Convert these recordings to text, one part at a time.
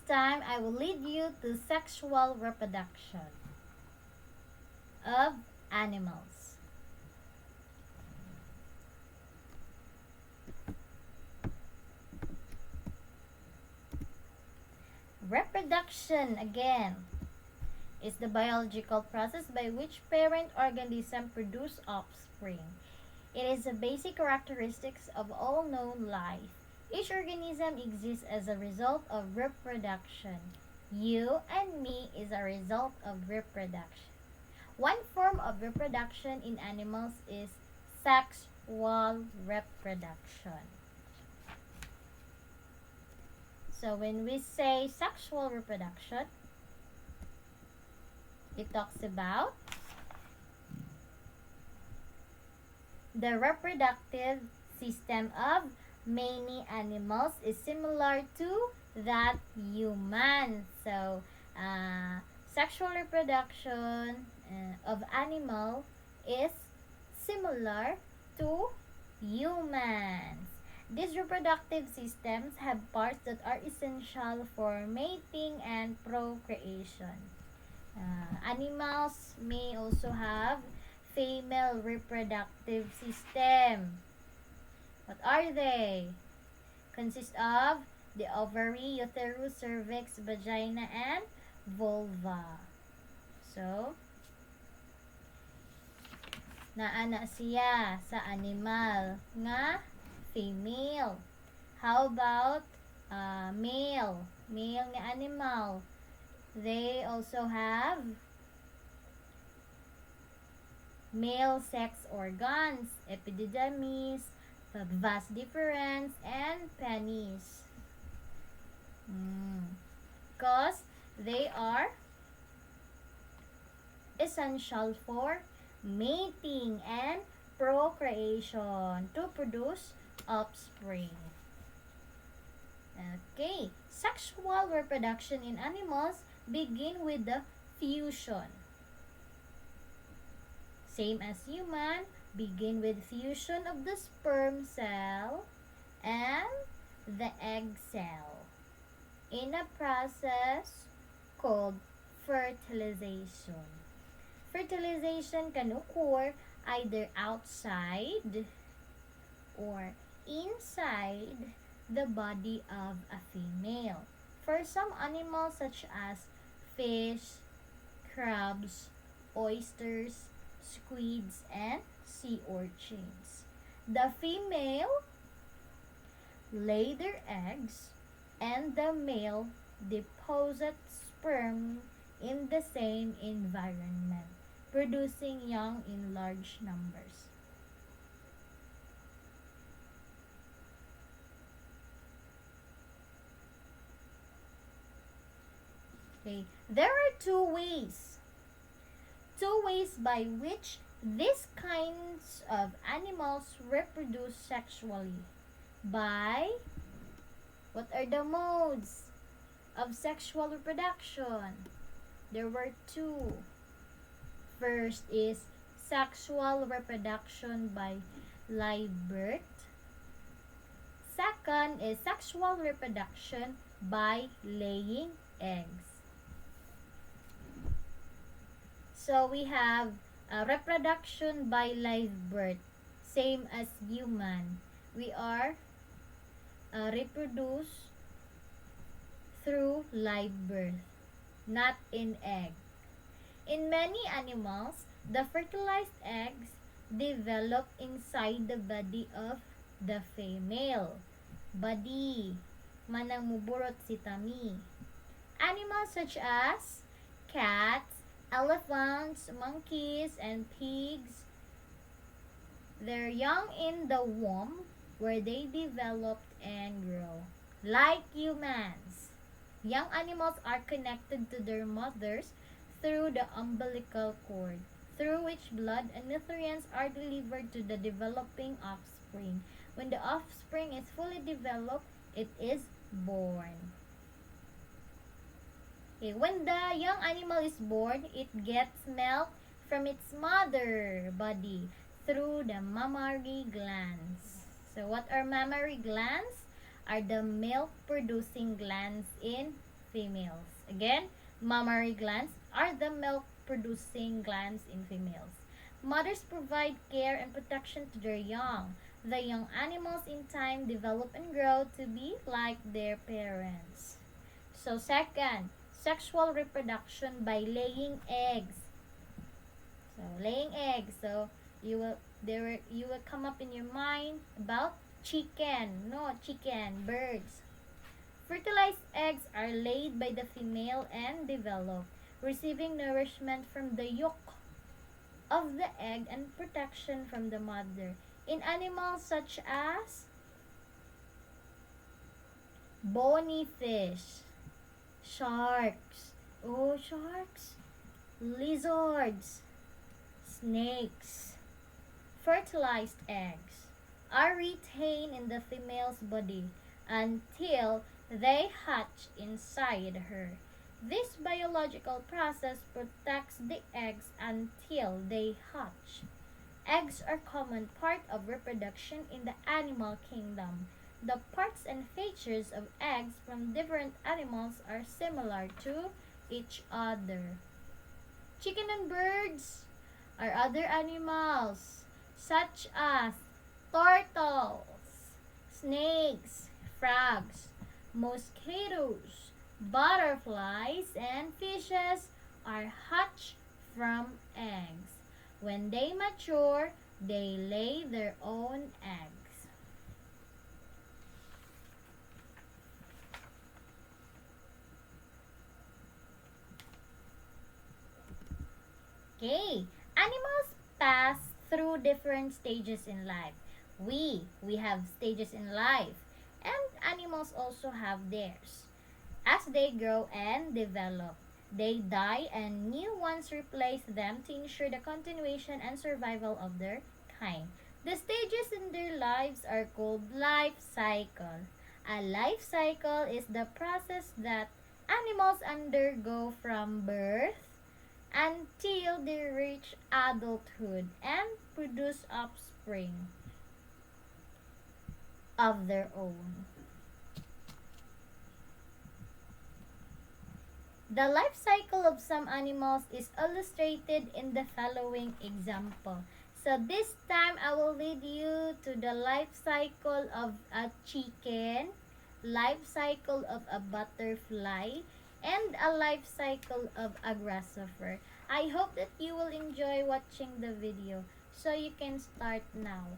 time, I will lead you to sexual reproduction of animals. Reproduction, again, is the biological process by which parent organisms produce offspring. It is a basic characteristics of all known life. Each organism exists as a result of reproduction. You and me is a result of reproduction. One form of reproduction in animals is sexual reproduction. So when we say sexual reproduction, it talks about the reproductive system of many animals is similar to that human. So, sexual reproduction of animal is similar to humans. These reproductive systems have parts that are essential for mating and procreation. Animals may also have female reproductive system. What are they? Consist of the ovary, uterus, cervix, vagina, and vulva. So, naana siya sa animal nga female. How about male? Male nga animal. They also have male sex organs, epididymis, vas deferens, and penis. Because they are essential for mating and procreation to produce offspring. Okay, sexual reproduction in animals begin with the fusion. Same as human, begin with fusion of the sperm cell and the egg cell in a process called fertilization. Fertilization can occur either outside or inside the body of a female. For some animals such as fish, crabs, oysters, squids, and sea urchins, the female lay their eggs and the male deposits sperm in the same environment, producing young in large numbers. Okay, there are two ways by which these kinds of animals reproduce sexually. By what are the modes of sexual reproduction? There were two. First is sexual reproduction by live birth. Second is sexual reproduction by laying eggs. So we have reproduction by live birth, same as human. We are reproduce through live birth, not in egg. In many animals, the fertilized eggs develop inside the body of the female. Body, manang muburot si Tami. Animals such as cats, elephants, monkeys, and pigs, they're young in the womb where they developed and grow. Like humans, young animals are connected to their mothers through the umbilical cord, through which blood and nutrients are delivered to the developing offspring. When the offspring is fully developed, it is born. Okay, when the young animal is born, it gets milk from its mother body through the mammary glands. So what are mammary glands? Are the milk producing glands in females. Again, mammary glands are the milk-producing glands in females. Mothers provide care and protection to their young. The young animals in time develop and grow to be like their parents. So second, sexual reproduction by laying eggs. So laying eggs. So you will come up in your mind about chicken. No, chicken, birds. Fertilized eggs are laid by the female and develop, receiving nourishment from the yolk of the egg and protection from the mother. In animals such as bony fish, sharks, lizards, snakes, fertilized eggs are retained in the female's body until they hatch inside her. This biological process protects the eggs until they hatch. Eggs are a common part of reproduction in the animal kingdom. The parts and features of eggs from different animals are similar to each other. Chicken and birds are other animals such as turtles, snakes, frogs, mosquitoes, butterflies, and fishes are hatched from eggs. When they mature, they lay their own eggs. Okay, animals pass through different stages in life. We have stages in life, and animals also have theirs. As they grow and develop, they die and new ones replace them to ensure the continuation and survival of their kind. The stages in their lives are called life cycle. A life cycle is the process that animals undergo from birth until they reach adulthood and produce offspring of their own. The life cycle of some animals is illustrated in the following example. So this time I will lead you to the life cycle of a chicken, life cycle of a butterfly, and a life cycle of a grasshopper. I hope that you will enjoy watching the video. So you can start now.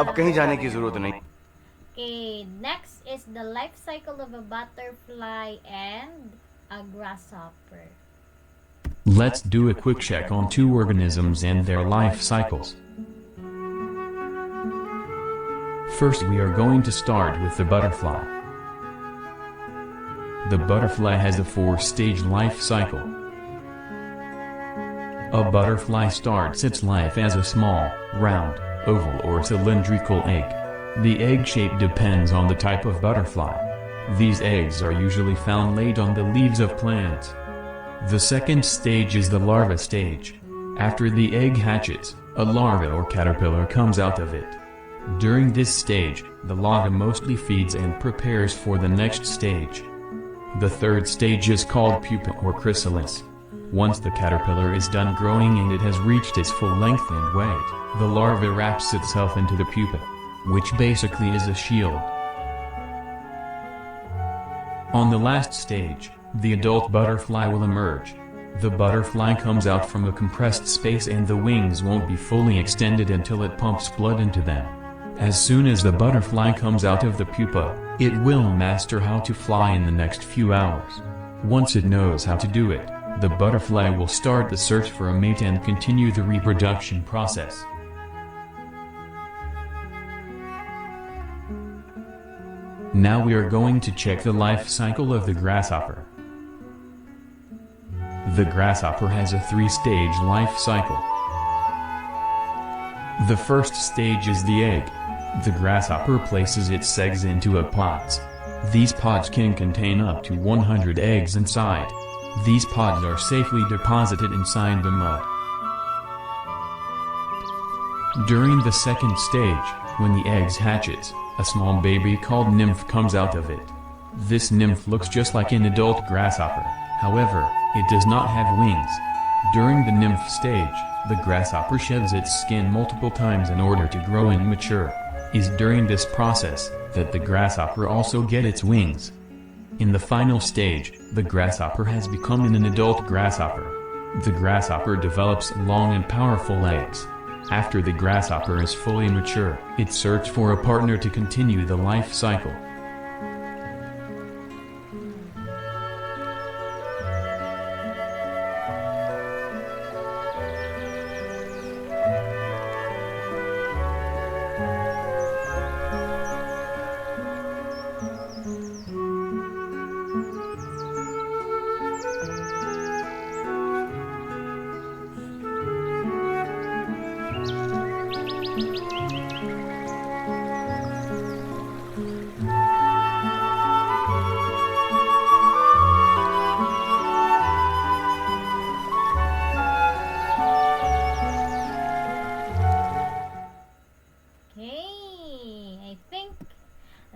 अब कहीं जाने की जरूरत नहीं. Okay, next is the life cycle of a butterfly and a grasshopper. Let's do a quick check on two organisms and their life cycles. First, we are going to start with the butterfly. The butterfly has a 4-stage life cycle. A butterfly starts its life as a small, round, oval or cylindrical egg. The egg shape depends on the type of butterfly. These eggs are usually found laid on the leaves of plants. The second stage is the larva stage. After the egg hatches, a larva or caterpillar comes out of it. During this stage, the larva mostly feeds and prepares for the next stage. The third stage is called pupa or chrysalis. Once the caterpillar is done growing and it has reached its full length and weight, the larva wraps itself into the pupa, which basically is a shield. On the last stage, the adult butterfly will emerge. The butterfly comes out from a compressed space and the wings won't be fully extended until it pumps blood into them. As soon as the butterfly comes out of the pupa, it will master how to fly in the next few hours. Once it knows how to do it, the butterfly will start the search for a mate and continue the reproduction process. Now we are going to check the life cycle of the grasshopper. The grasshopper has a 3-stage life cycle. The first stage is the egg. The grasshopper places its eggs into pods. These pods can contain up to 100 eggs inside. These pods are safely deposited inside the mud. During the second stage, when the eggs hatches, a small baby called nymph comes out of it. This nymph looks just like an adult grasshopper, however, it does not have wings. During the nymph stage, the grasshopper sheds its skin multiple times in order to grow and mature. It is during this process that the grasshopper also gets its wings. In the final stage, the grasshopper has become an adult grasshopper. The grasshopper develops long and powerful legs. After the grasshopper is fully mature, it searches for a partner to continue the life cycle.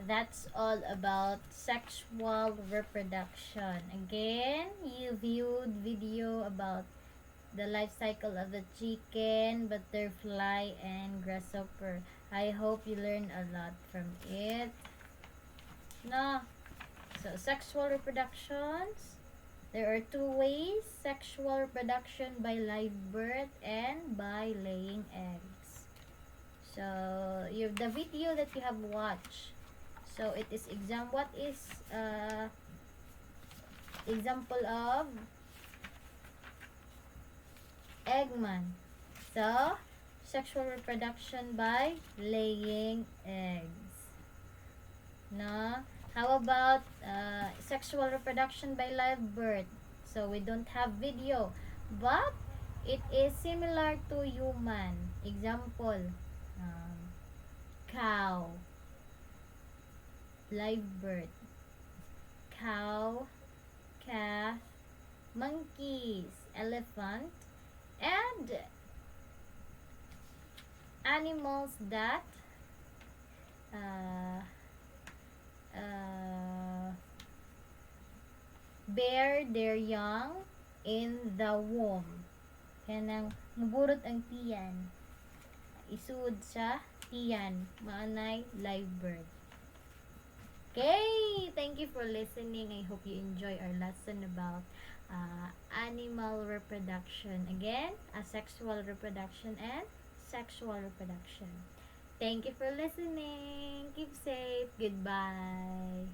That's all about sexual reproduction. Again, you viewed video about the life cycle of the chicken, butterfly, and grasshopper. I hope you learned a lot from it. No. So, sexual reproductions. There are 2 ways. Sexual reproduction by live birth and by laying eggs. So, the video that you have watched. So, it is what is example of eggman. So, sexual reproduction by laying eggs. No? How about sexual reproduction by live birth? So, we don't have video. But, it is similar to human. Example, cow. Live birth. Cow, calf, monkeys, elephant, and animals that bear their young in the womb. Kanang muburot ang tiyan. Isud sa tiyan. Maanay live birth. Okay, thank you for listening. I hope you enjoy our lesson about animal reproduction. Again, asexual reproduction and sexual reproduction. Thank you for listening. Keep safe. Goodbye.